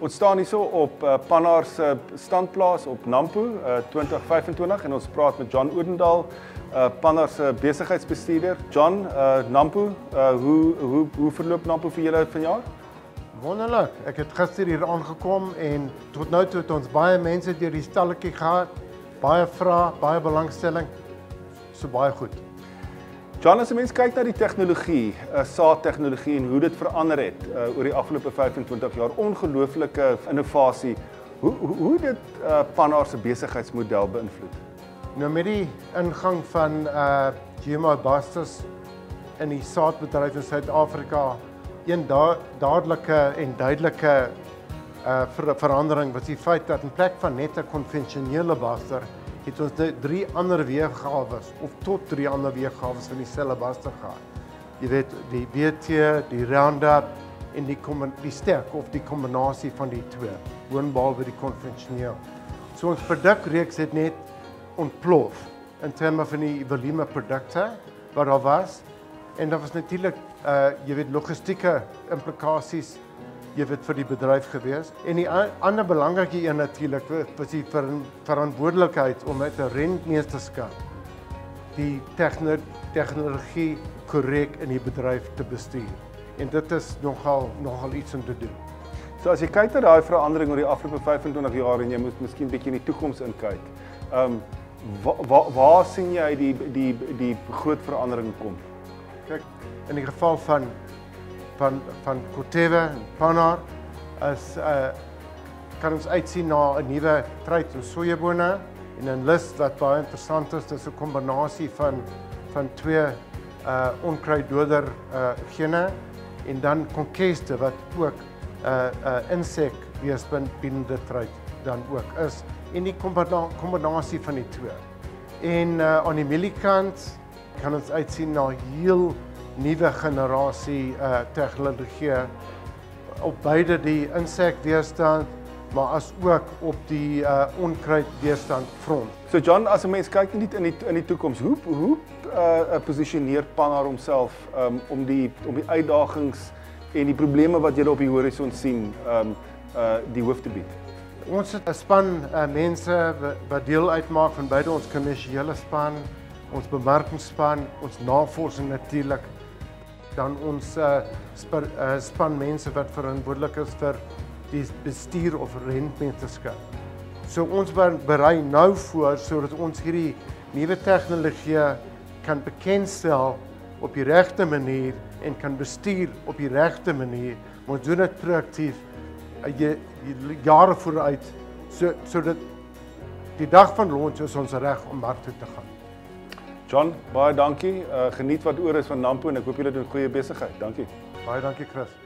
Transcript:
Ons staan hierso op Pannar se standplaas op Nampo 2025 en ons praat met John Odendaal, Pannar se besigheidsbestuurder. John, Nampo, hoe verloop Nampo vir julle vanjaar? Wonderlik. Ek het gister hier aangekom en tot nou toe het ons baie mense deur die stalletjie gehad. Baie vrae, baie belangstelling. So baie goed. John, as 'n mens kyk na die tegnologie, saadtegnologie en hoe dit verander het oor die afgelope 25 jaar, ongelooflike innovasie. Hoe dit Pannar se besigheidsmodel beïnvloed? Nou met die ingang van GMO Busters in die saadbedryf in Suid-Afrika, een dadelike en duidelike verandering was die feit dat in plek van net 'n konvensionele buster het ons 3 ander weergawe of tot 3 ander weergawe van dieselfde buster gehad. Jy weet, die BT, die Roundup en die sterk of die kombinasie van die twee, boonbehalwe die konvensioneel. So ons produkreeks het net ontplof in terme van die volume produkte wat daar was. En daar was natuurlik jy weet logistieke implikasies jy weet vir die bedryf gewees. En die ander belangrike een natuurlik was die verantwoordelikheid om met 'n rentmeesterskap die tegnologie korrek in die bedryf te bestuur. En dit is nogal iets om te doen. So as jy kyk na daai verandering oor die afgelope 25 jaar en jy moet miskien 'n bietjie in die toekoms inkyk. Waar sien jy die groot verandering kom? Kyk, in die geval van Corteva en Pannar kan ons uitsien na 'n nuwe trait in sojabone en 'n lus wat baie interessant is. Dis 'n kombinasie van twee onkruiddoder gene en dan Conquesta wat ook insek weerspannende trait dan ook is en die kombinasie van die twee. En aan die mieliekant kan ons uitsien na heel nuwe generasie tegnologie op beide die insekweerstand maar as ook op die onkruidweerstand front. So John, as 'n mens kyk in die toekoms, hoe posisioneer Pannar homself om die uitdagings en die probleme wat julle op die horison sien die hoof te bied? Ons het 'n span mense wat deel uitmaak van beide ons kommersiële span, ons bemarkingsspan, ons navorsing natuurlik, dan ons span mense wat verantwoordelik is vir die bestuur of rentmeesterskap. So ons berei nou voor sodat ons hierdie nuwe tegnologie kan bekendstel op die regte manier en kan bestuur op die regte manier. Ons doen dit proaktief jare vooruit sodat die dag van launch is ons reg om mark toe te gaan. John, baie dankie. Geniet wat oor is van Nampo en ek hoop julle doen goeie besigheid. Dankie. Baie dankie Chris.